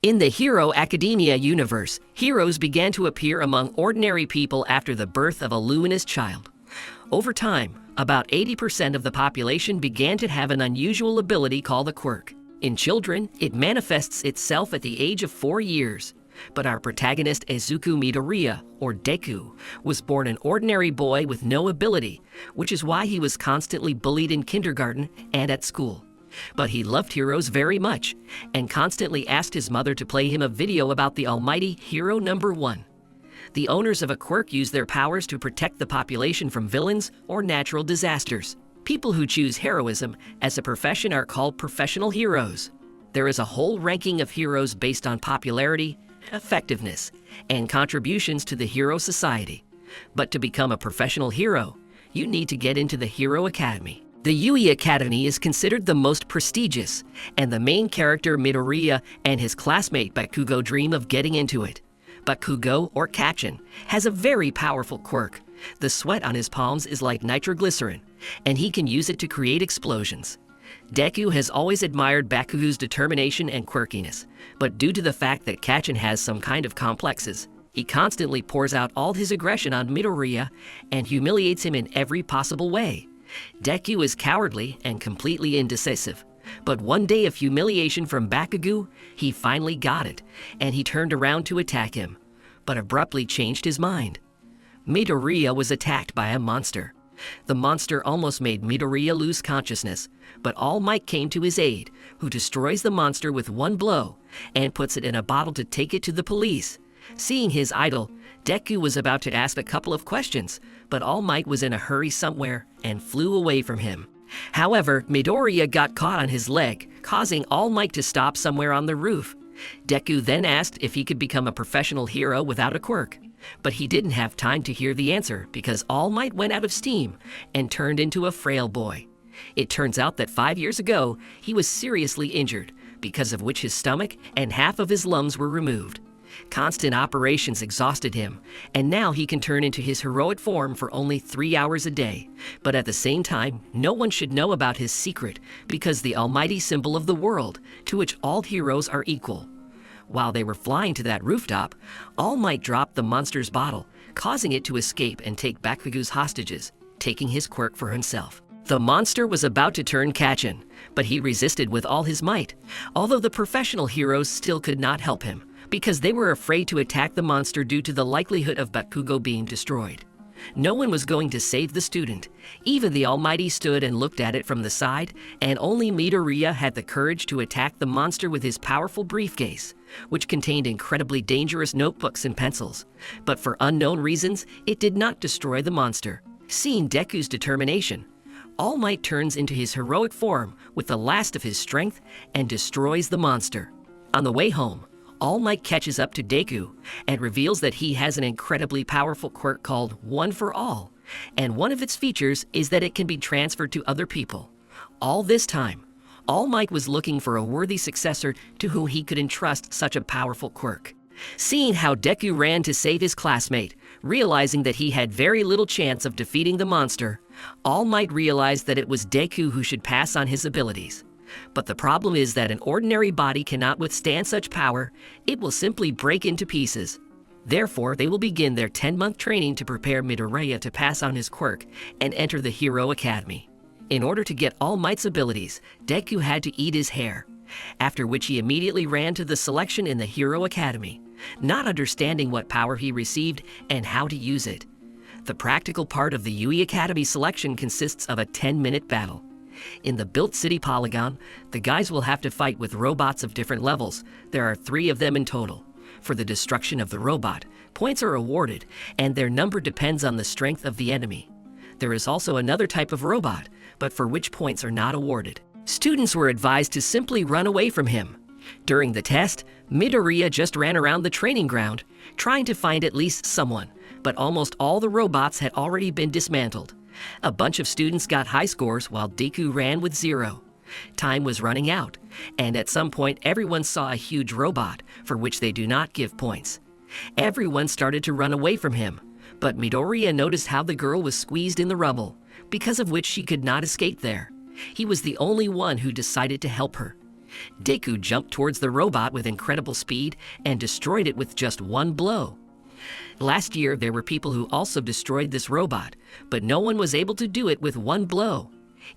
In the Hero Academia universe, heroes began to appear among ordinary people after the birth of a luminous child. Over time, about 80% of the population began to have an unusual ability called a quirk. In children, it manifests itself at the age of 4 years. But our protagonist Izuku Midoriya, or Deku, was born an ordinary boy with no ability, which is why he was constantly bullied in kindergarten and at school. But he loved heroes very much, and constantly asked his mother to play him a video about the almighty Hero Number 1. The owners of a quirk use their powers to protect the population from villains or natural disasters. People who choose heroism as a profession are called professional heroes. There is a whole ranking of heroes based on popularity, effectiveness, and contributions to the hero society. But to become a professional hero, you need to get into the Hero Academy. The Yui Academy is considered the most prestigious, and the main character Midoriya and his classmate Bakugo dream of getting into it. Bakugo, or Kachin, has a very powerful quirk. The sweat on his palms is like nitroglycerin, and he can use it to create explosions. Deku has always admired Bakugo's determination and quirkiness, but due to the fact that Kachin has some kind of complexes, he constantly pours out all his aggression on Midoriya and humiliates him in every possible way. Deku is cowardly and completely indecisive, but one day of humiliation from Bakugo, he finally got it, and he turned around to attack him, but abruptly changed his mind. Midoriya was attacked by a monster. The monster almost made Midoriya lose consciousness, but All Might came to his aid, who destroys the monster with one blow and puts it in a bottle to take it to the police. Seeing his idol, Deku was about to ask a couple of questions, but All Might was in a hurry somewhere and flew away from him. However, Midoriya got caught on his leg, causing All Might to stop somewhere on the roof. Deku then asked if he could become a professional hero without a quirk, but he didn't have time to hear the answer because All Might went out of steam and turned into a frail boy. It turns out that 5 years ago, he was seriously injured, because of which his stomach and half of his lungs were removed. Constant operations exhausted him, and now he can turn into his heroic form for only 3 hours a day. But at the same time, no one should know about his secret, because the almighty symbol of the world, to which all heroes are equal. While they were flying to that rooftop, All Might dropped the monster's bottle, causing it to escape and take Bakugo's hostages, taking his quirk for himself. The monster was about to turn Kachin, but he resisted with all his might, although the professional heroes still could not help him, because they were afraid to attack the monster due to the likelihood of Bakugo being destroyed. No one was going to save the student. Even the Almighty stood and looked at it from the side, and only Midoriya had the courage to attack the monster with his powerful briefcase, which contained incredibly dangerous notebooks and pencils. But for unknown reasons, it did not destroy the monster. Seeing Deku's determination, All Might turns into his heroic form with the last of his strength and destroys the monster. On the way home, All Might catches up to Deku and reveals that he has an incredibly powerful quirk called One for All, and one of its features is that it can be transferred to other people. All this time, All Might was looking for a worthy successor to whom he could entrust such a powerful quirk. Seeing how Deku ran to save his classmate, realizing that he had very little chance of defeating the monster, All Might realized that it was Deku who should pass on his abilities. But the problem is that an ordinary body cannot withstand such power. It will simply break into pieces. Therefore, they will begin their 10-month training to prepare Midoriya to pass on his quirk and enter the Hero Academy. In order to get All Might's abilities, Deku had to eat his hair, after which he immediately ran to the selection in the Hero Academy, not understanding what power he received and how to use it. The practical part of the Yui Academy selection consists of a 10-minute battle. In the built city polygon, the guys will have to fight with robots of different levels. There are 3 of them in total. For the destruction of the robot, points are awarded, and their number depends on the strength of the enemy. There is also another type of robot, but for which points are not awarded. Students were advised to simply run away from him. During the test, Midoriya just ran around the training ground, trying to find at least someone, but almost all the robots had already been dismantled. A bunch of students got high scores while Deku ran with 0. Time was running out, and at some point everyone saw a huge robot, for which they do not give points. Everyone started to run away from him, but Midoriya noticed how the girl was squeezed in the rubble, because of which she could not escape there. He was the only one who decided to help her. Deku jumped towards the robot with incredible speed and destroyed it with just one blow. Last year, there were people who also destroyed this robot, but no one was able to do it with one blow.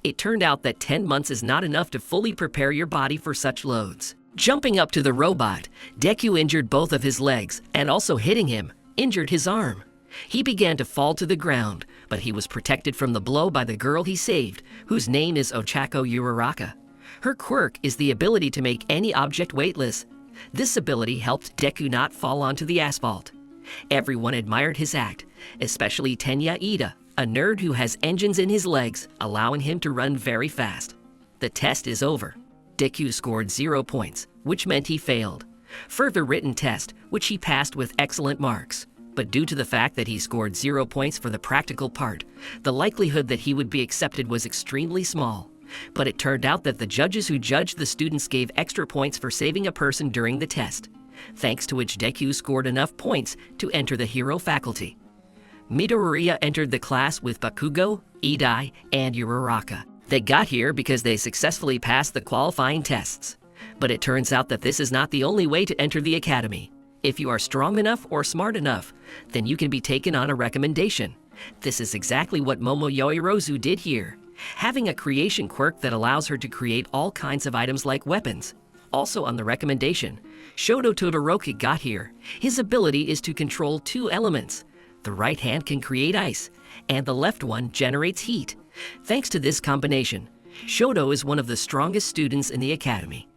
It turned out that 10 months is not enough to fully prepare your body for such loads. Jumping up to the robot, Deku injured both of his legs, and also hitting him, injured his arm. He began to fall to the ground, but he was protected from the blow by the girl he saved, whose name is Ochako Uraraka. Her quirk is the ability to make any object weightless. This ability helped Deku not fall onto the asphalt. Everyone admired his act, especially Tenya Ida, a nerd who has engines in his legs, allowing him to run very fast. The test is over. Deku scored 0 points, which meant he failed. Further written test, which he passed with excellent marks. But due to the fact that he scored 0 points for the practical part, the likelihood that he would be accepted was extremely small. But it turned out that the judges who judged the students gave extra points for saving a person during the test, thanks to which Deku scored enough points to enter the hero faculty. Midoriya entered the class with Bakugo, Idai, and Uraraka. They got here because they successfully passed the qualifying tests. But it turns out that this is not the only way to enter the academy. If you are strong enough or smart enough, then you can be taken on a recommendation. This is exactly what Momo Yoirozu did here, having a creation quirk that allows her to create all kinds of items like weapons. Also on the recommendation, Shoto Todoroki got here. His ability is to control 2 elements. The right hand can create ice, and the left one generates heat. Thanks to this combination, Shoto is one of the strongest students in the academy.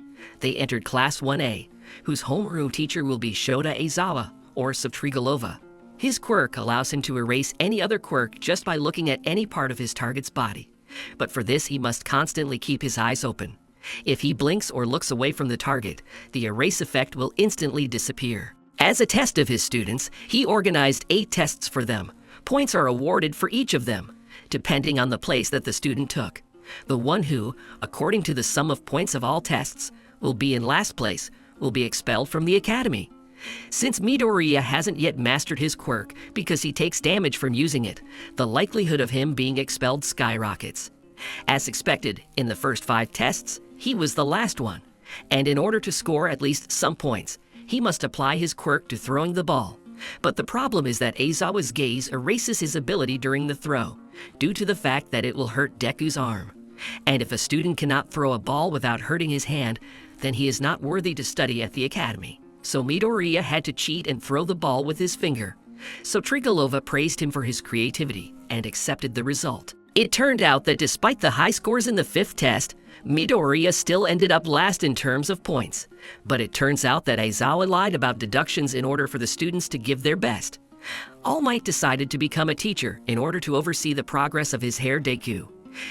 They entered Class 1A, whose homeroom teacher will be Shota Aizawa, or Subtrigalova. His quirk allows him to erase any other quirk just by looking at any part of his target's body. But for this, he must constantly keep his eyes open. If he blinks or looks away from the target, the erase effect will instantly disappear. As a test of his students, he organized 8 tests for them. Points are awarded for each of them, depending on the place that the student took. The one who, according to the sum of points of all tests, will be in last place will be expelled from the academy. Since Midoriya hasn't yet mastered his quirk because he takes damage from using it, the likelihood of him being expelled skyrockets. As expected, in the first 5 tests, he was the last one, and in order to score at least some points, he must apply his quirk to throwing the ball. But the problem is that Aizawa's gaze erases his ability during the throw, due to the fact that it will hurt Deku's arm. And if a student cannot throw a ball without hurting his hand, then he is not worthy to study at the academy. So Midoriya had to cheat and throw the ball with his finger. So Trigalova praised him for his creativity and accepted the result. It turned out that despite the high scores in the 5th test, Midoriya still ended up last in terms of points. But it turns out that Aizawa lied about deductions in order for the students to give their best. All Might decided to become a teacher in order to oversee the progress of his heir Deku.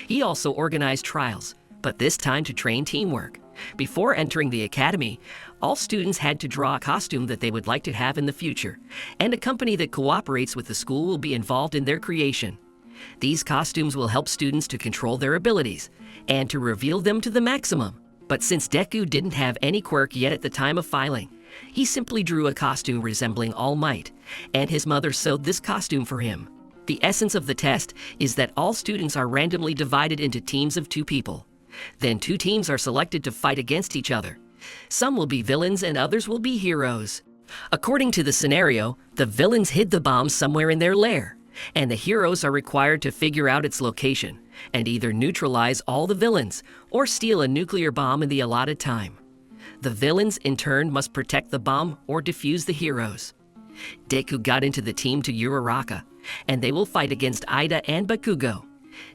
He also organized trials, but this time to train teamwork. Before entering the academy, all students had to draw a costume that they would like to have in the future, and a company that cooperates with the school will be involved in their creation. These costumes will help students to control their abilities and to reveal them to the maximum. But since Deku didn't have any quirk yet at the time of filing, he simply drew a costume resembling All Might, and his mother sewed this costume for him. The essence of the test is that all students are randomly divided into teams of 2 people. Then 2 teams are selected to fight against each other. Some will be villains and others will be heroes. According to the scenario, the villains hid the bomb somewhere in their lair, and the heroes are required to figure out its location and either neutralize all the villains or steal a nuclear bomb in the allotted time. The villains, in turn, must protect the bomb or defuse the heroes. Deku got into the team to Uraraka, and they will fight against Ida and Bakugo.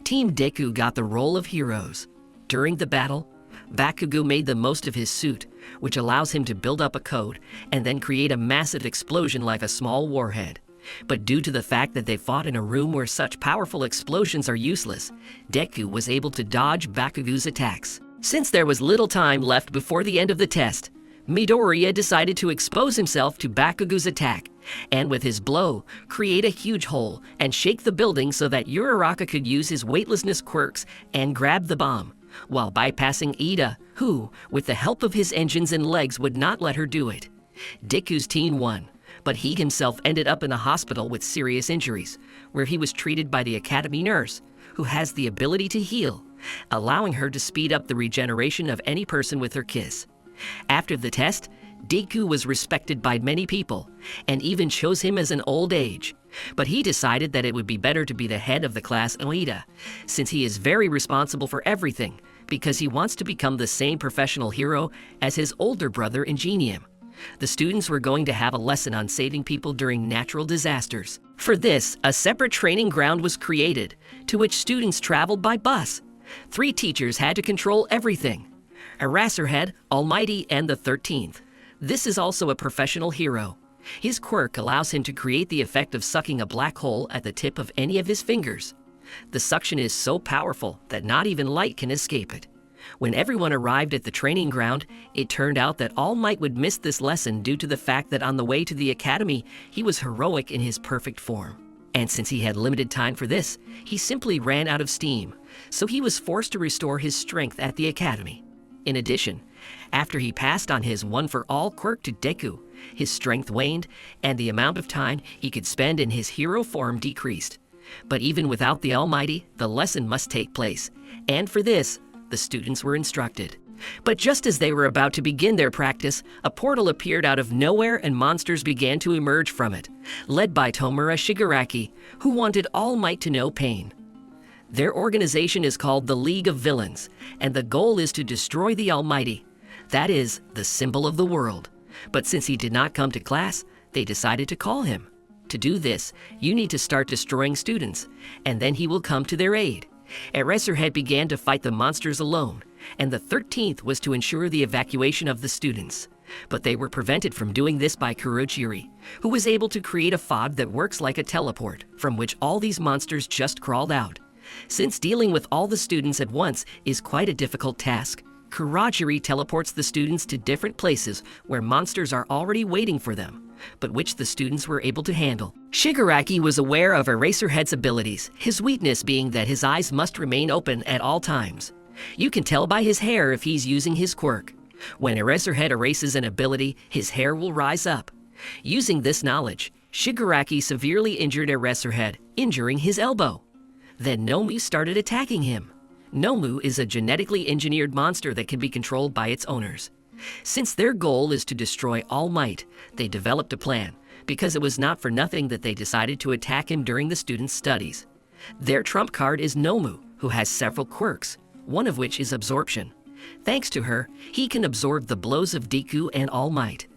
Team Deku got the role of heroes. During the battle, Bakugo made the most of his suit, which allows him to build up a code and then create a massive explosion like a small warhead. But due to the fact that they fought in a room where such powerful explosions are useless, Deku was able to dodge Bakugo's attacks. Since there was little time left before the end of the test, Midoriya decided to expose himself to Bakugo's attack, and with his blow, create a huge hole and shake the building so that Uraraka could use his weightlessness quirks and grab the bomb, while bypassing Ida, who, with the help of his engines and legs, would not let her do it. Deku's team won, but he himself ended up in a hospital with serious injuries, where he was treated by the academy nurse, who has the ability to heal, allowing her to speed up the regeneration of any person with her kiss. After the test, Deku was respected by many people, and even chose him as an old age. But he decided that it would be better to be the head of the class Oida, since he is very responsible for everything, because he wants to become the same professional hero as his older brother Ingenium. The students were going to have a lesson on saving people during natural disasters. For this, a separate training ground was created, to which students traveled by bus. 3 teachers had to control everything: Eraserhead, Almighty, and the 13th. This is also a professional hero. His quirk allows him to create the effect of sucking a black hole at the tip of any of his fingers. The suction is so powerful that not even light can escape it. When everyone arrived at the training ground, it turned out that All Might would miss this lesson due to the fact that on the way to the academy, he was heroic in his perfect form. And since he had limited time for this, he simply ran out of steam, so he was forced to restore his strength at the academy. In addition, after he passed on his one-for-all quirk to Deku, his strength waned, and the amount of time he could spend in his hero form decreased. But even without the Almighty, the lesson must take place, and for this, the students were instructed. But just as they were about to begin their practice, a portal appeared out of nowhere and monsters began to emerge from it, led by Tomura Shigaraki, who wanted All Might to know pain. Their organization is called the League of Villains, and the goal is to destroy the Almighty. That is, the symbol of the world. But since he did not come to class, they decided to call him. To do this, you need to start destroying students, and then he will come to their aid. Eraserhead began to fight the monsters alone, and the 13th was to ensure the evacuation of the students. But they were prevented from doing this by Kurojiri, who was able to create a fog that works like a teleport, from which all these monsters just crawled out. Since dealing with all the students at once is quite a difficult task, Kurojiri teleports the students to different places where monsters are already waiting for them, but which the students were able to handle. Shigaraki was aware of Eraserhead's abilities, his weakness being that his eyes must remain open at all times. You can tell by his hair if he's using his quirk. When Eraserhead erases an ability, his hair will rise up. Using this knowledge, Shigaraki severely injured Eraserhead, injuring his elbow. Then Nomu started attacking him. Nomu is a genetically engineered monster that can be controlled by its owners. Since their goal is to destroy All Might, they developed a plan, because it was not for nothing that they decided to attack him during the students' studies. Their trump card is Nomu, who has several quirks, one of which is absorption. Thanks to her, he can absorb the blows of Deku and All Might.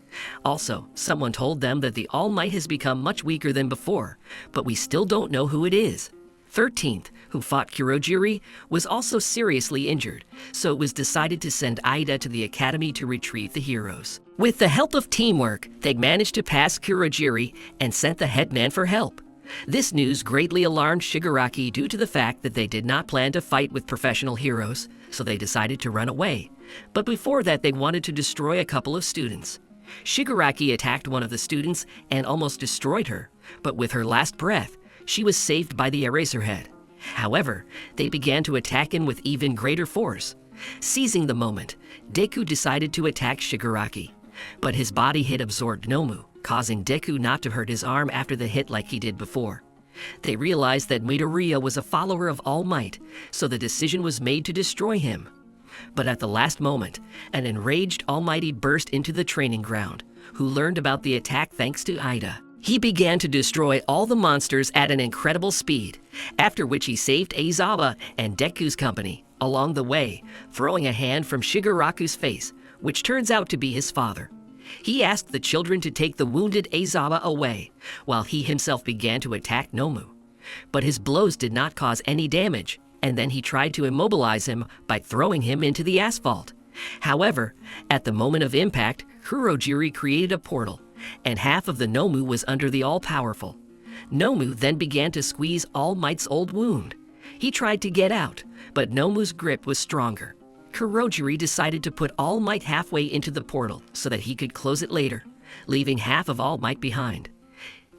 Also, someone told them that the All Might has become much weaker than before, but we still don't know who it is. 13th, who fought Kurojiri, was also seriously injured, so it was decided to send Ida to the academy to retrieve the heroes. With the help of teamwork, they managed to pass Kurojiri and sent the headman for help. This news greatly alarmed Shigaraki due to the fact that they did not plan to fight with professional heroes, so they decided to run away. But before that, they wanted to destroy a couple of students. Shigaraki attacked one of the students and almost destroyed her, but with her last breath, she was saved by the Eraserhead. However, they began to attack him with even greater force. Seizing the moment, Deku decided to attack Shigaraki, but his body hit absorbed Nomu, causing Deku not to hurt his arm after the hit like he did before. They realized that Midoriya was a follower of All Might, so the decision was made to destroy him. But at the last moment, an enraged Almighty burst into the training ground, who learned about the attack thanks to Ida. He began to destroy all the monsters at an incredible speed, after which he saved Aizawa and Deku's company along the way, throwing a hand from Shigaraku's face, which turns out to be his father. He asked the children to take the wounded Aizawa away, while he himself began to attack Nomu. But his blows did not cause any damage, and then he tried to immobilize him by throwing him into the asphalt. However, at the moment of impact, Kurojiri created a portal, and half of the Nomu was under the all-powerful. Nomu then began to squeeze All Might's old wound. He tried to get out, but Nomu's grip was stronger. Kurojiri decided to put All Might halfway into the portal so that he could close it later, leaving half of All Might behind.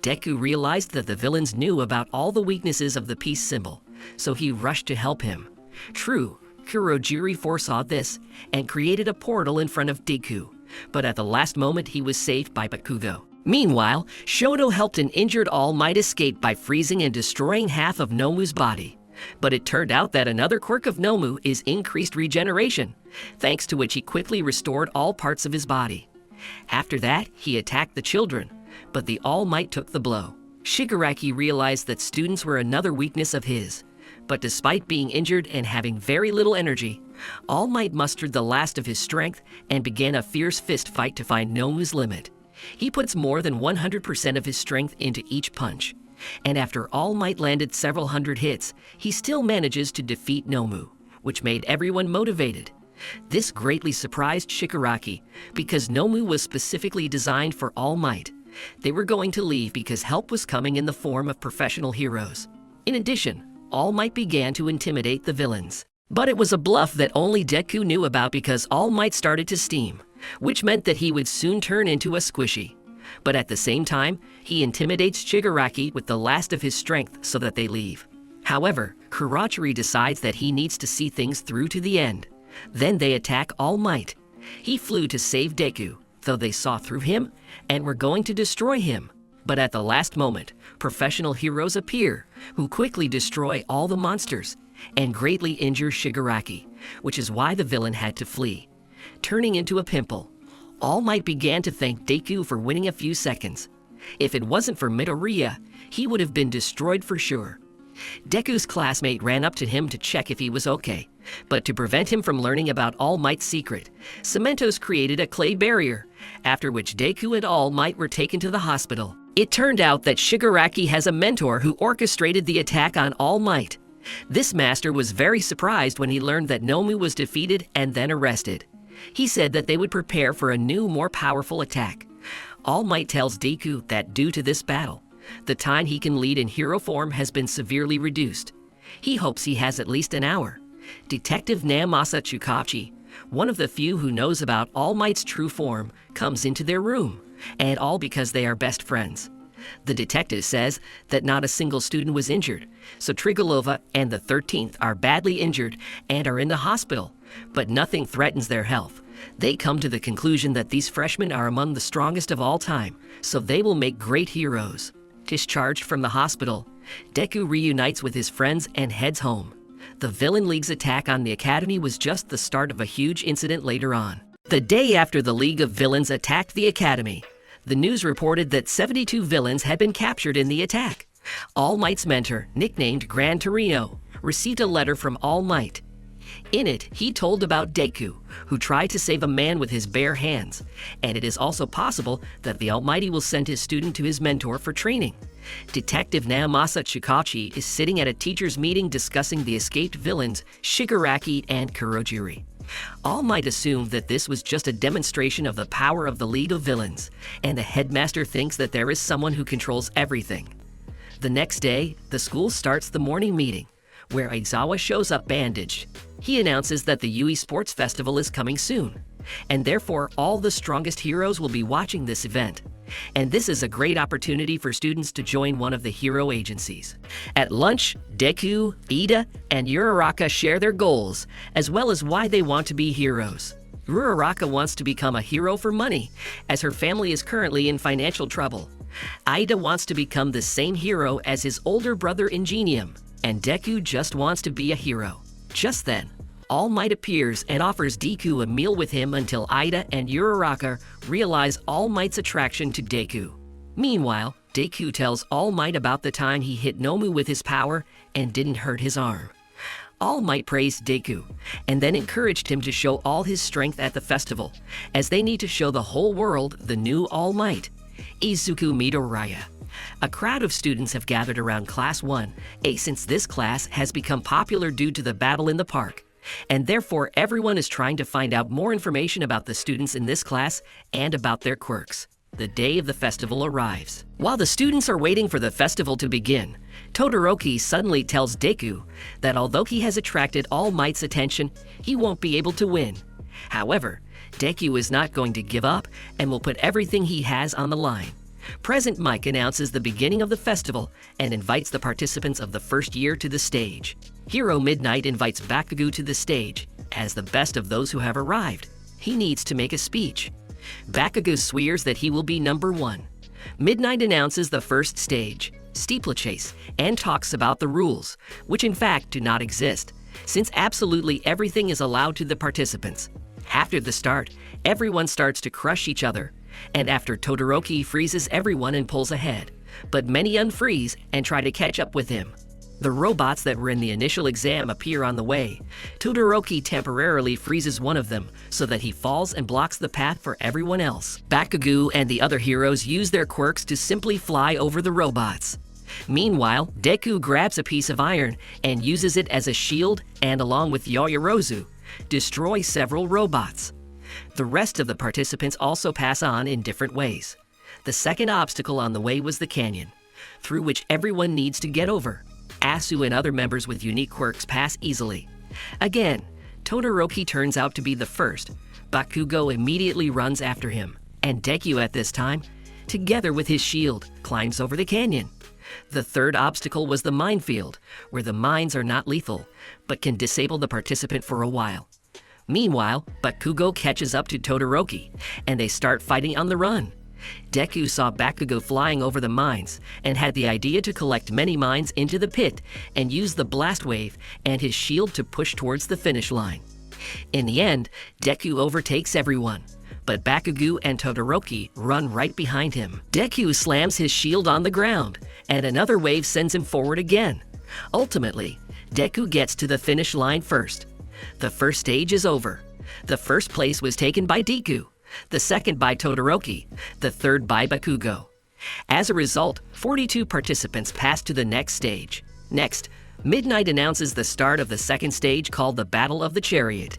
Deku realized that the villains knew about all the weaknesses of the peace symbol, so he rushed to help him. True, Kurojiri foresaw this and created a portal in front of Deku, but at the last moment he was saved by Bakugo. Meanwhile, Shoto helped an injured All Might escape by freezing and destroying half of Nomu's body. But it turned out that another quirk of Nomu is increased regeneration, thanks to which he quickly restored all parts of his body. After that, he attacked the children, but the All Might took the blow. Shigaraki realized that students were another weakness of his, but despite being injured and having very little energy, All Might mustered the last of his strength and began a fierce fist fight to find Nomu's limit. He puts more than 100% of his strength into each punch, and after All Might landed several hundred hits, he still manages to defeat Nomu, which made everyone motivated. This greatly surprised Shigaraki because Nomu was specifically designed for All Might. They were going to leave because help was coming in the form of professional heroes. In addition, All Might began to intimidate the villains. But it was a bluff that only Deku knew about because All Might started to steam, which meant that he would soon turn into a squishy. But at the same time, he intimidates Shigaraki with the last of his strength so that they leave. However, Kurachiri decides that he needs to see things through to the end. Then they attack All Might. He flew to save Deku, though they saw through him and were going to destroy him. But at the last moment, professional heroes appear, who quickly destroy all the monsters and greatly injure Shigaraki, which is why the villain had to flee. Turning into a pimple, All Might began to thank Deku for winning a few seconds. If it wasn't for Midoriya, he would have been destroyed for sure. Deku's classmate ran up to him to check if he was okay, but to prevent him from learning about All Might's secret, Cementos created a clay barrier, after which Deku and All Might were taken to the hospital. It turned out that Shigaraki has a mentor who orchestrated the attack on All Might. This master was very surprised when he learned that Nomu was defeated and then arrested. He said that they would prepare for a new, more powerful attack. All Might tells Deku that due to this battle, the time he can lead in hero form has been severely reduced. He hopes he has at least an hour. Detective Naomasa Tsukachi, one of the few who knows about All Might's true form, comes into their room, and all because they are best friends. The detective says that not a single student was injured, so Trigolova and the 13th are badly injured and are in the hospital, but nothing threatens their health. They come to the conclusion that these freshmen are among the strongest of all time, so they will make great heroes. Discharged from the hospital, Deku reunites with his friends and heads home. The Villain League's attack on the Academy was just the start of a huge incident later on. The day after the League of Villains attacked the Academy, the news reported that 72 villains had been captured in the attack. All Might's mentor, nicknamed Gran Torino, received a letter from All Might. In it, he told about Deku, who tried to save a man with his bare hands, and it is also possible that the Almighty will send his student to his mentor for training. Detective Naomasa Tsukachi is sitting at a teacher's meeting discussing the escaped villains Shigaraki and Kurojiri. All Might assumed that this was just a demonstration of the power of the League of Villains, and the headmaster thinks that there is someone who controls everything. The next day, the school starts the morning meeting, where Aizawa shows up bandaged. He announces that the Yui Sports Festival is coming soon, and therefore all the strongest heroes will be watching this event. And this is a great opportunity for students to join one of the hero agencies. At lunch, Deku, Ida, and Uraraka share their goals, as well as why they want to be heroes. Uraraka wants to become a hero for money, as her family is currently in financial trouble. Ida wants to become the same hero as his older brother Ingenium, and Deku just wants to be a hero. Just then, All Might appears and offers Deku a meal with him until Ida and Uraraka realize All Might's attraction to Deku. Meanwhile, Deku tells All Might about the time he hit Nomu with his power and didn't hurt his arm. All Might praised Deku, and then encouraged him to show all his strength at the festival, as they need to show the whole world the new All Might, Izuku Midoriya. A crowd of students have gathered around Class 1A since this class has become popular due to the battle in the park, and therefore everyone is trying to find out more information about the students in this class and about their quirks. The day of the festival arrives. While the students are waiting for the festival to begin, Todoroki suddenly tells Deku that although he has attracted All Might's attention, he won't be able to win. However, Deku is not going to give up and will put everything he has on the line. Present Mike announces the beginning of the festival and invites the participants of the first year to the stage. Hero Midnight invites Bakugo to the stage as the best of those who have arrived. He needs to make a speech. Bakugo swears that he will be number one. Midnight announces the first stage, steeplechase, and talks about the rules, which in fact do not exist, since absolutely everything is allowed to the participants. After the start, everyone starts to crush each other, and after Todoroki freezes everyone and pulls ahead, but many unfreeze and try to catch up with him. The robots that were in the initial exam appear on the way. Todoroki temporarily freezes one of them so that he falls and blocks the path for everyone else. Bakugo and the other heroes use their quirks to simply fly over the robots. Meanwhile, Deku grabs a piece of iron and uses it as a shield and, along with Yaoyorozu, destroy several robots. The rest of the participants also pass on in different ways. The second obstacle on the way was the canyon, through which everyone needs to get over. Asu and other members with unique quirks pass easily. Again, Todoroki turns out to be the first. Bakugo immediately runs after him, and Deku at this time, together with his shield, climbs over the canyon. The third obstacle was the minefield, where the mines are not lethal, but can disable the participant for a while. Meanwhile, Bakugo catches up to Todoroki, and they start fighting on the run. Deku saw Bakugo flying over the mines and had the idea to collect many mines into the pit and use the blast wave and his shield to push towards the finish line. In the end, Deku overtakes everyone, but Bakugo and Todoroki run right behind him. Deku slams his shield on the ground, and another wave sends him forward again. Ultimately, Deku gets to the finish line first. The first stage is over. The first place was taken by Deku, the second by Todoroki, the third by Bakugo. As a result, 42 participants passed to the next stage. Next, Midnight announces the start of the second stage called the Battle of the Chariot.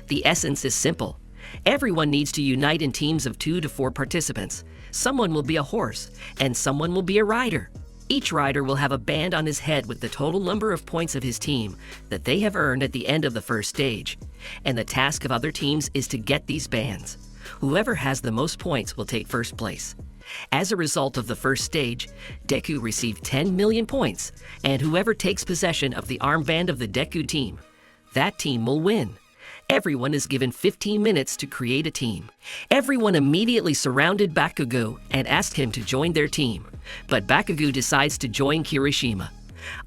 The essence is simple. Everyone needs to unite in teams of 2 to 4 participants. Someone will be a horse, and someone will be a rider. Each rider will have a band on his head with the total number of points of his team that they have earned at the end of the first stage, and the task of other teams is to get these bands. Whoever has the most points will take first place. As a result of the first stage, Deku received 10 million points, and whoever takes possession of the armband of the Deku team, that team will win. Everyone is given 15 minutes to create a team. Everyone immediately surrounded Bakugo and asked him to join their team, but Bakugo decides to join Kirishima.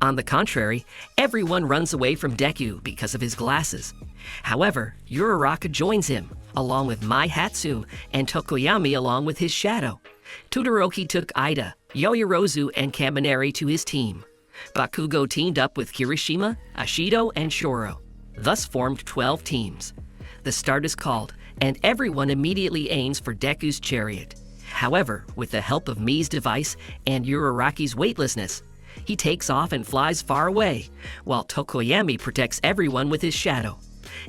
On the contrary, everyone runs away from Deku because of his glasses. However, Uraraka joins him, along with Mai Hatsume and Tokoyami along with his shadow. Todoroki took Ida, Yaoyorozu, and Kaminari to his team. Bakugo teamed up with Kirishima, Ashido, and Shoro, thus formed 12 teams. The start is called, and everyone immediately aims for Deku's chariot. However, with the help of Mii's device and Uraraki's weightlessness, he takes off and flies far away, while Tokoyami protects everyone with his shadow.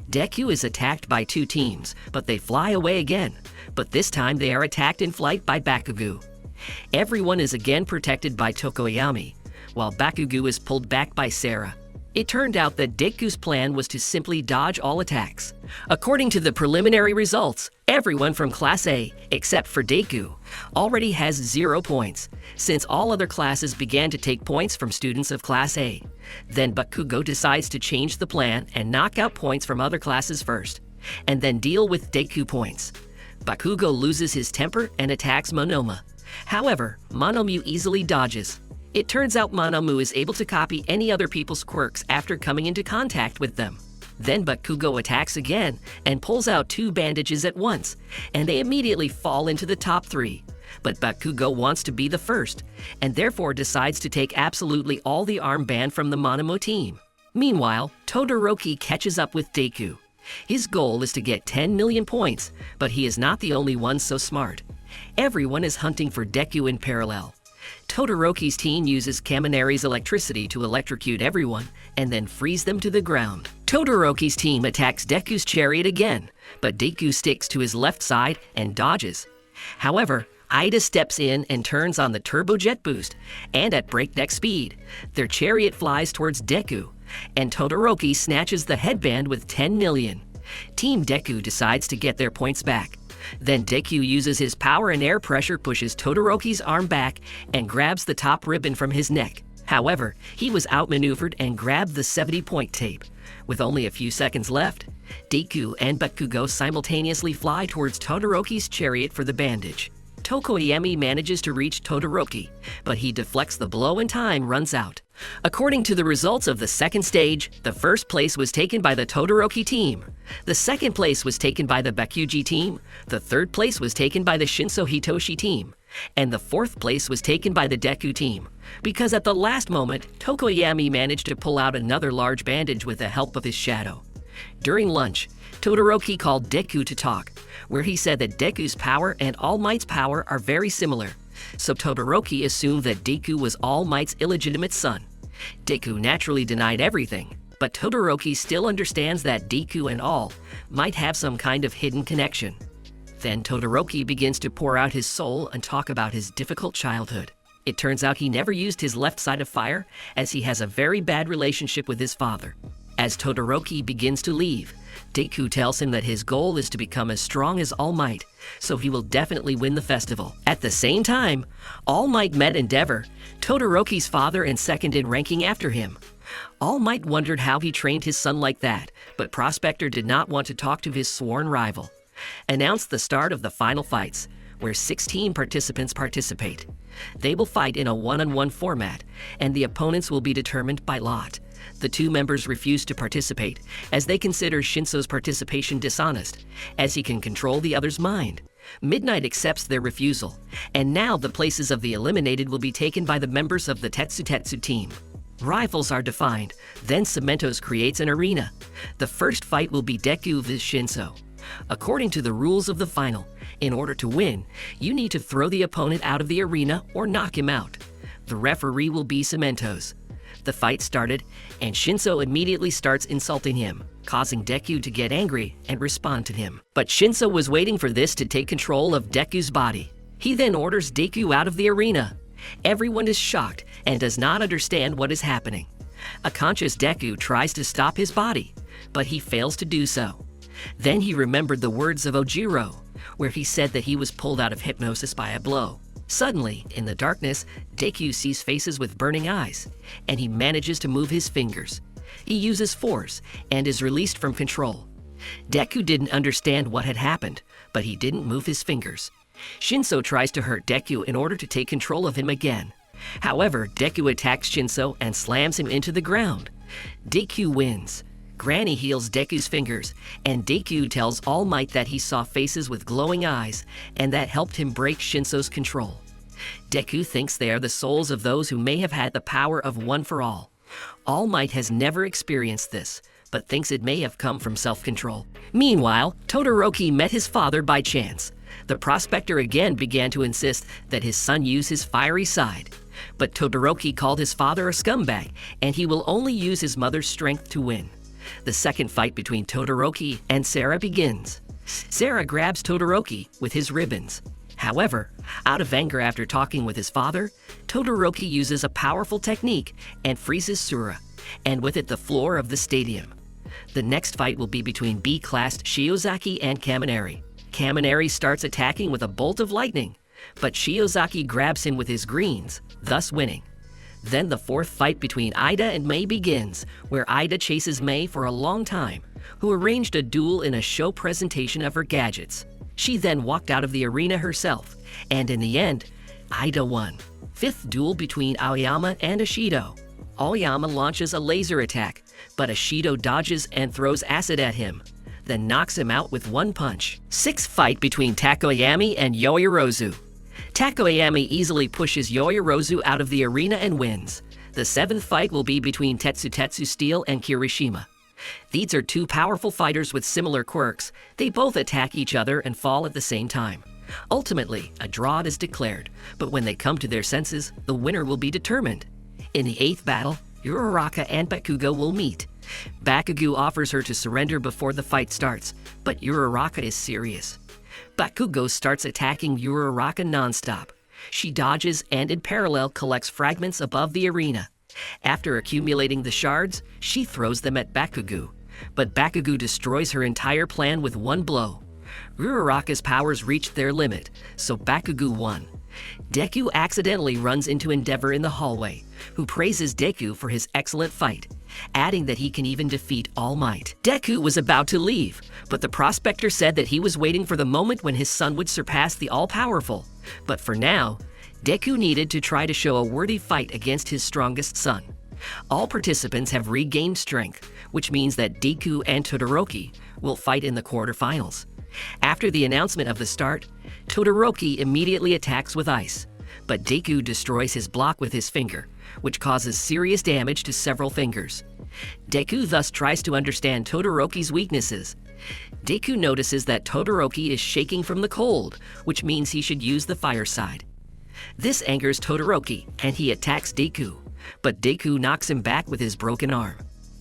Deku is attacked by 2 teams, but they fly away again, but this time they are attacked in flight by Bakugo. Everyone is again protected by Tokoyami, while Bakugo is pulled back by Sarah. It turned out that Deku's plan was to simply dodge all attacks. According to the preliminary results, everyone from Class A, except for Deku, already has 0 points, since all other classes began to take points from students of Class A. Then Bakugo decides to change the plan and knock out points from other classes first, and then deal with Deku points. Bakugo loses his temper and attacks Monoma. However, Monomu easily dodges. It turns out Monomu is able to copy any other people's quirks after coming into contact with them. Then Bakugo attacks again and pulls out 2 bandages at once, and they immediately fall into the top 3. But Bakugo wants to be the first, and therefore decides to take absolutely all the armband from the Monomu team. Meanwhile, Todoroki catches up with Deku. His goal is to get 10 million points, but he is not the only one so smart. Everyone is hunting for Deku in parallel. Todoroki's team uses Kaminari's electricity to electrocute everyone and then freeze them to the ground. Todoroki's team attacks Deku's chariot again, but Deku sticks to his left side and dodges. However, Ida steps in and turns on the turbojet boost, and at breakneck speed, their chariot flies towards Deku, and Todoroki snatches the headband with 10 million. Team Deku decides to get their points back. Then Deku uses his power and air pressure pushes Todoroki's arm back and grabs the top ribbon from his neck. However, he was outmaneuvered and grabbed the 70-point tape. With only a few seconds left, Deku and Bakugo simultaneously fly towards Todoroki's chariot for the bandage. Tokoyami manages to reach Todoroki, but he deflects the blow and time runs out. According to the results of the second stage, the first place was taken by the Todoroki team. The second place was taken by the Bakuji team. The third place was taken by the Shinso Hitoshi team. And the fourth place was taken by the Deku team. Because at the last moment, Tokoyami managed to pull out another large bandage with the help of his shadow. During lunch, Todoroki called Deku to talk, where he said that Deku's power and All Might's power are very similar. So Todoroki assumed that Deku was All Might's illegitimate son. Deku naturally denied everything, but Todoroki still understands that Deku and All might have some kind of hidden connection. Then Todoroki begins to pour out his soul and talk about his difficult childhood. It turns out he never used his left side of fire, as he has a very bad relationship with his father. As Todoroki begins to leave, Deku tells him that his goal is to become as strong as All Might, so he will definitely win the festival. At the same time, All Might met Endeavor, Todoroki's father and second in ranking after him. All Might wondered how he trained his son like that, but Prospector did not want to talk to his sworn rival. Announced the start of the final fights, where 16 participants participate. They will fight in a one-on-one format, and the opponents will be determined by lot. The two members refuse to participate, as they consider Shinso's participation dishonest, as he can control the other's mind. Midnight accepts their refusal, and now the places of the eliminated will be taken by the members of the Tetsu team. Rivals are defined, then Cementos creates an arena. The first fight will be Deku vs Shinso. According to the rules of the final, in order to win, you need to throw the opponent out of the arena or knock him out. The referee will be Cementos. The fight started, and Shinso immediately starts insulting him, causing Deku to get angry and respond to him. But Shinso was waiting for this to take control of Deku's body. He then orders Deku out of the arena. Everyone is shocked and does not understand what is happening. A conscious Deku tries to stop his body, but he fails to do so. Then he remembered the words of Ojiro, where he said that he was pulled out of hypnosis by a blow. Suddenly, in the darkness, Deku sees faces with burning eyes, and he manages to move his fingers. He uses force and is released from control. Deku didn't understand what had happened, but he didn't move his fingers. Shinso tries to hurt Deku in order to take control of him again. However, Deku attacks Shinso and slams him into the ground. Deku wins. Granny heals Deku's fingers, and Deku tells All Might that he saw faces with glowing eyes, and that helped him break Shinso's control. Deku thinks they are the souls of those who may have had the power of One for All. All Might has never experienced this, but thinks it may have come from self-control. Meanwhile, Todoroki met his father by chance. The prospector again began to insist that his son use his fiery side. But Todoroki called his father a scumbag, and he will only use his mother's strength to win. The second fight between Todoroki and Sarah begins. Sarah grabs Todoroki with his ribbons. However, out of anger after talking with his father, Todoroki uses a powerful technique and freezes Sura, and with it the floor of the stadium. The next fight will be between B-classed Shiozaki and Kaminari. Kaminari starts attacking with a bolt of lightning, but Shiozaki grabs him with his greens, thus winning. Then the fourth fight between Ida and Mei begins, where Ida chases Mei for a long time, who arranged a duel in a show presentation of her gadgets. She then walked out of the arena herself, and in the end, Ida won. Fifth duel between Aoyama and Ashido. Aoyama launches a laser attack, but Ashido dodges and throws acid at him, then knocks him out with one punch. Sixth fight between Takoyami and Yoyorozu. Takoyami easily pushes Yoyorozu out of the arena and wins. The seventh fight will be between Tetsu Steel and Kirishima. These are two powerful fighters with similar quirks. They both attack each other and fall at the same time. Ultimately, a draw is declared, but when they come to their senses, the winner will be determined. In the eighth battle, Uraraka and Bakugo will meet. Bakugo offers her to surrender before the fight starts, but Uraraka is serious. Bakugo starts attacking Uraraka non-stop. She dodges and in parallel collects fragments above the arena. After accumulating the shards, she throws them at Bakugo, but Bakugo destroys her entire plan with one blow. Uraraka's powers reached their limit, so Bakugo won. Deku accidentally runs into Endeavor in the hallway, who praises Deku for his excellent fight, adding that he can even defeat All Might. Deku was about to leave, but the prospector said that he was waiting for the moment when his son would surpass the all-powerful. But for now, Deku needed to try to show a worthy fight against his strongest son. All participants have regained strength, which means that Deku and Todoroki will fight in the quarterfinals. After the announcement of the start, Todoroki immediately attacks with ice, but Deku destroys his block with his finger, which causes serious damage to several fingers. Deku thus tries to understand Todoroki's weaknesses. Deku notices that Todoroki is shaking from the cold, which means he should use the fire side. This angers Todoroki, and he attacks Deku, but Deku knocks him back with his broken arm.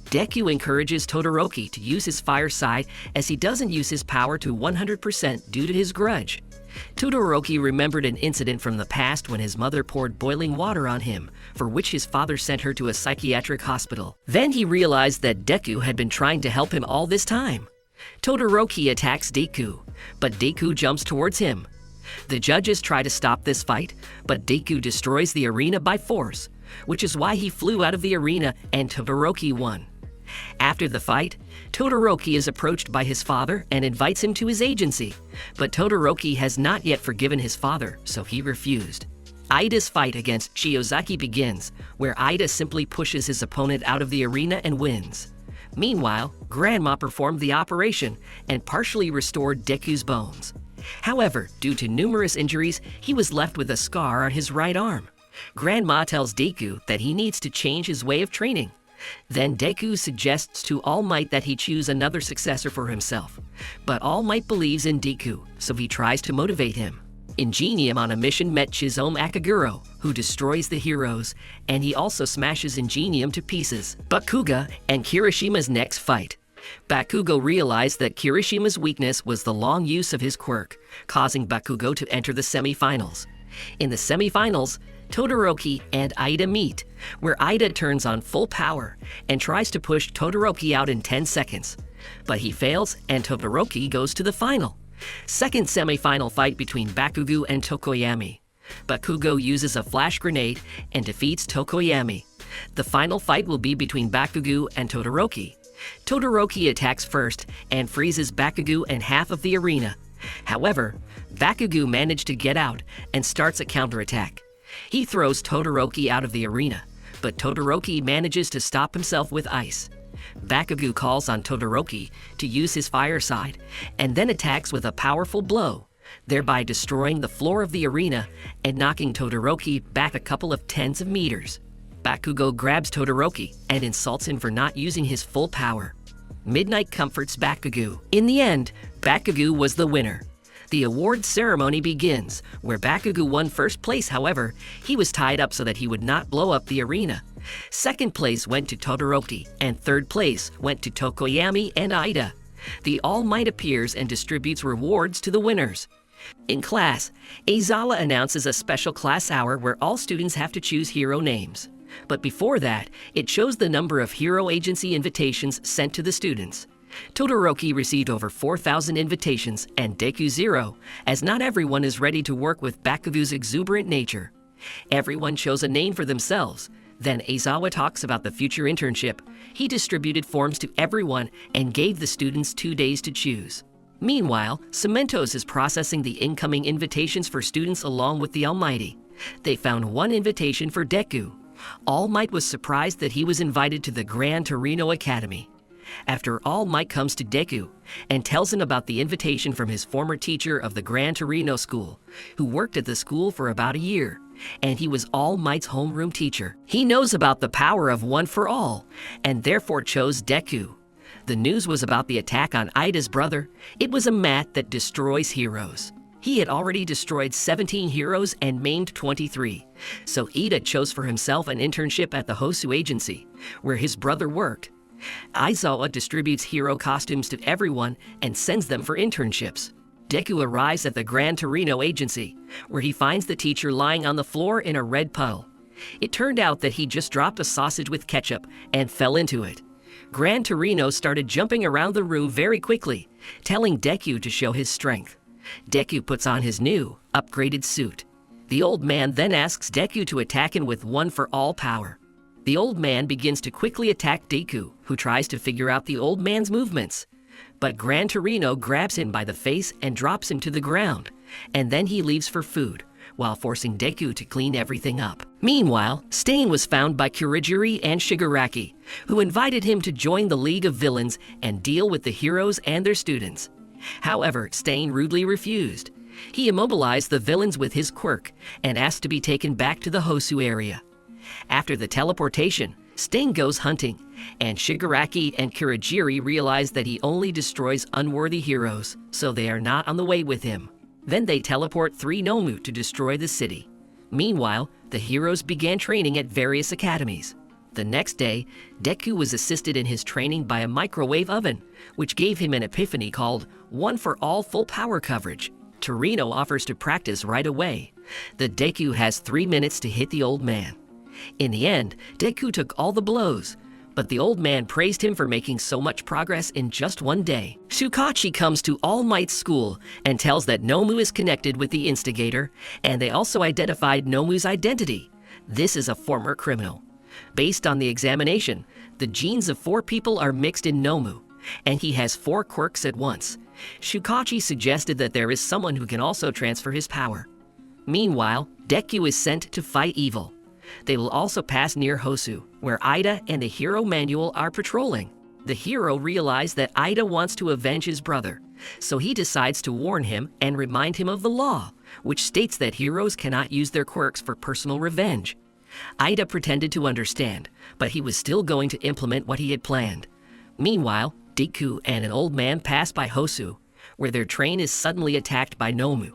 Deku encourages Todoroki to use his fire side as he doesn't use his power to 100% due to his grudge. Todoroki remembered an incident from the past when his mother poured boiling water on him, for which his father sent her to a psychiatric hospital. Then he realized that Deku had been trying to help him all this time. Todoroki attacks Deku, but Deku jumps towards him. The judges try to stop this fight, but Deku destroys the arena by force, which is why he flew out of the arena and Todoroki won. After the fight, Todoroki is approached by his father and invites him to his agency, but Todoroki has not yet forgiven his father, so he refused. Ida's fight against Shiozaki begins, where Ida simply pushes his opponent out of the arena and wins. Meanwhile, Grandma performed the operation and partially restored Deku's bones. However, due to numerous injuries, he was left with a scar on his right arm. Grandma tells Deku that he needs to change his way of training. Then Deku suggests to All Might that he choose another successor for himself. But All Might believes in Deku, so he tries to motivate him. Ingenium on a mission met Chizome Akaguro, who destroys the heroes, and he also smashes Ingenium to pieces. Bakugo and Kirishima's next fight. Bakugo realized that Kirishima's weakness was the long use of his quirk, causing Bakugo to enter the semi-finals. In the semi-finals, Todoroki and Ida meet, where Ida turns on full power and tries to push Todoroki out in 10 seconds. But he fails and Todoroki goes to the final. Second semi-final fight between Bakugo and Tokoyami. Bakugo uses a flash grenade and defeats Tokoyami. The final fight will be between Bakugo and Todoroki. Todoroki attacks first and freezes Bakugo and half of the arena. However, Bakugo managed to get out and starts a counterattack. He throws Todoroki out of the arena, but Todoroki manages to stop himself with ice. Bakugo calls on Todoroki to use his fire side and then attacks with a powerful blow, thereby destroying the floor of the arena and knocking Todoroki back a couple of tens of meters. Bakugo grabs Todoroki and insults him for not using his full power. Midnight comforts Bakugo. In the end, Bakugo was the winner. The award ceremony begins, where Bakugo won first place. However, he was tied up so that he would not blow up the arena. Second place went to Todoroki, and third place went to Tokoyami and Ida. The All Might appears and distributes rewards to the winners. In class, Aizawa announces a special class hour where all students have to choose hero names. But before that, it shows the number of hero agency invitations sent to the students. Todoroki received over 4,000 invitations and Deku 0, as not everyone is ready to work with Bakugo's exuberant nature. Everyone chose a name for themselves. Then Aizawa talks about the future internship. He distributed forms to everyone and gave the students 2 days to choose. Meanwhile, Cementos is processing the incoming invitations for students along with the Almighty. They found one invitation for Deku. All Might was surprised that he was invited to the Gran Torino Academy. After All Might comes to Deku and tells him about the invitation from his former teacher of the Gran Torino school, who worked at the school for about a year, and he was All Might's homeroom teacher. He knows about the power of one for all, and therefore chose Deku. The news was about the attack on Ida's brother. It was a mat that destroys heroes. He had already destroyed 17 heroes and maimed 23, so Ida chose for himself an internship at the Hosu Agency, where his brother worked. Aizawa distributes hero costumes to everyone and sends them for internships. Deku arrives at the Gran Torino Agency, where he finds the teacher lying on the floor in a red puddle. It turned out that he just dropped a sausage with ketchup and fell into it. Gran Torino started jumping around the room very quickly, telling Deku to show his strength. Deku puts on his new, upgraded suit. The old man then asks Deku to attack him with one for all power. The old man begins to quickly attack Deku, who tries to figure out the old man's movements. But Gran Torino grabs him by the face and drops him to the ground, and then he leaves for food, while forcing Deku to clean everything up. Meanwhile, Stain was found by Kurogiri and Shigaraki, who invited him to join the League of Villains and deal with the heroes and their students. However, Stain rudely refused. He immobilized the villains with his quirk and asked to be taken back to the Hosu area. After the teleportation, Stain goes hunting, and Shigaraki and Kurogiri realize that he only destroys unworthy heroes, so they are not on the way with him. Then they teleport 3 Nomu to destroy the city. Meanwhile, the heroes began training at various academies. The next day, Deku was assisted in his training by a microwave oven, which gave him an epiphany called One for All Full Power Coverage. Torino offers to practice right away. The Deku has 3 minutes to hit the old man. In the end, Deku took all the blows, but the old man praised him for making so much progress in just 1 day. Shukachi comes to All Might's school and tells that Nomu is connected with the instigator, and they also identified Nomu's identity. This is a former criminal. Based on the examination, the genes of 4 people are mixed in Nomu, and he has 4 quirks at once. Shukachi suggested that there is someone who can also transfer his power. Meanwhile, Deku is sent to fight evil. They will also pass near Hosu, where Ida and the hero Manuel are patrolling. The hero realizes that Ida wants to avenge his brother, so he decides to warn him and remind him of the law, which states that heroes cannot use their quirks for personal revenge. Ida pretended to understand, but he was still going to implement what he had planned. Meanwhile, Deku and an old man pass by Hosu, where their train is suddenly attacked by Nomu.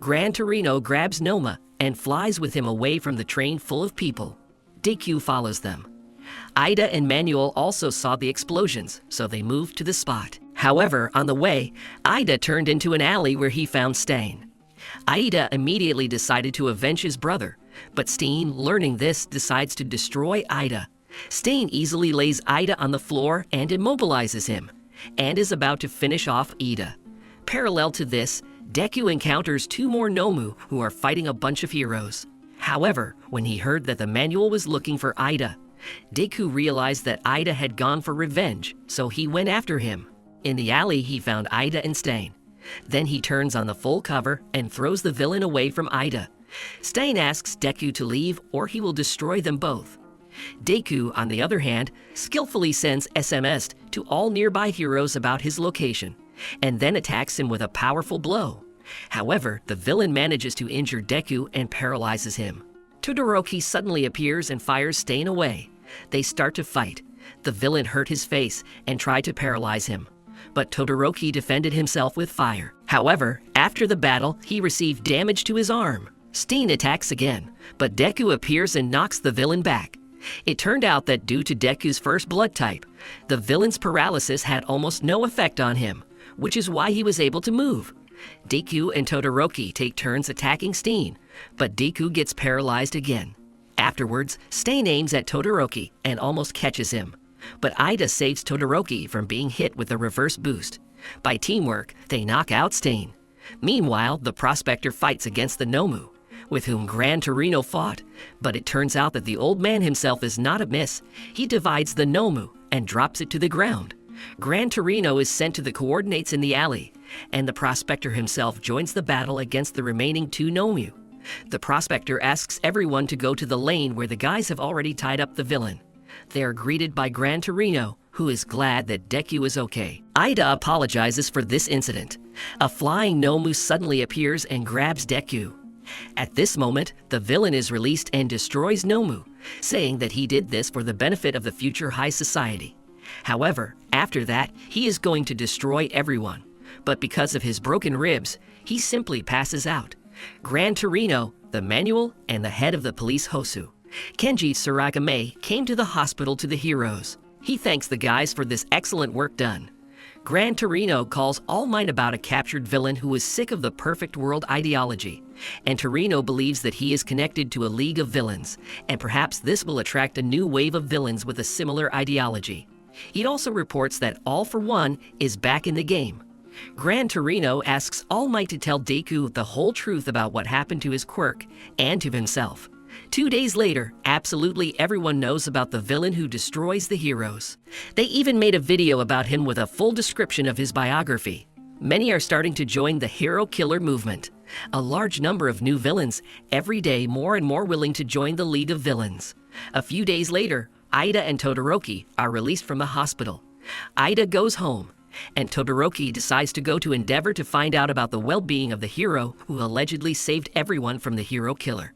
Gran Torino grabs Noma and flies with him away from the train full of people. Deku follows them. Ida and Manuel also saw the explosions, so they moved to the spot. However, on the way, Ida turned into an alley where he found Stain. Ida immediately decided to avenge his brother, but Stain, learning this, decides to destroy Ida. Stain easily lays Ida on the floor and immobilizes him, and is about to finish off Ida. Parallel to this, Deku encounters 2 more Nomu who are fighting a bunch of heroes. However, when he heard that the manual was looking for Ida, Deku realized that Ida had gone for revenge, so he went after him. In the alley, he found Ida and Stain. Then he turns on the full cover and throws the villain away from Ida. Stain asks Deku to leave or he will destroy them both. Deku, on the other hand, skillfully sends SMS to all nearby heroes about his location, and then attacks him with a powerful blow. However, the villain manages to injure Deku and paralyzes him. Todoroki suddenly appears and fires Stain away. They start to fight. The villain hurt his face and tried to paralyze him, but Todoroki defended himself with fire. However, after the battle, he received damage to his arm. Stain attacks again, but Deku appears and knocks the villain back. It turned out that due to Deku's first blood type, the villain's paralysis had almost no effect on him, which is why he was able to move. Deku and Todoroki take turns attacking Stain, but Deku gets paralyzed again. Afterwards, Stain aims at Todoroki and almost catches him, but Ida saves Todoroki from being hit with a reverse boost. By teamwork, they knock out Stain. Meanwhile, the prospector fights against the Nomu, with whom Gran Torino fought, but it turns out that the old man himself is not amiss. He divides the Nomu and drops it to the ground. Gran Torino is sent to the coordinates in the alley, and the prospector himself joins the battle against the remaining 2 Nomu. The prospector asks everyone to go to the lane where the guys have already tied up the villain. They are greeted by Gran Torino, who is glad that Deku is okay. Ida apologizes for this incident. A flying Nomu suddenly appears and grabs Deku. At this moment, the villain is released and destroys Nomu, saying that he did this for the benefit of the future high society. However, after that, he is going to destroy everyone, but because of his broken ribs, he simply passes out. Gran Torino, the manual, and the head of the police Hosu, Kenji Tsuragame, came to the hospital to the heroes. He thanks the guys for this excellent work done. Gran Torino calls All Might about a captured villain who is sick of the perfect world ideology, and Torino believes that he is connected to a league of villains, and perhaps this will attract a new wave of villains with a similar ideology. He also reports that All for One is back in the game. Gran Torino asks All Might to tell Deku the whole truth about what happened to his quirk and to himself. 2 days later, absolutely everyone knows about the villain who destroys the heroes. They even made a video about him with a full description of his biography. Many are starting to join the hero killer movement. A large number of new villains, every day more and more willing to join the League of Villains. A few days later, Ida and Todoroki are released from the hospital. Ida goes home, and Todoroki decides to go to Endeavor to find out about the well-being of the hero who allegedly saved everyone from the hero killer.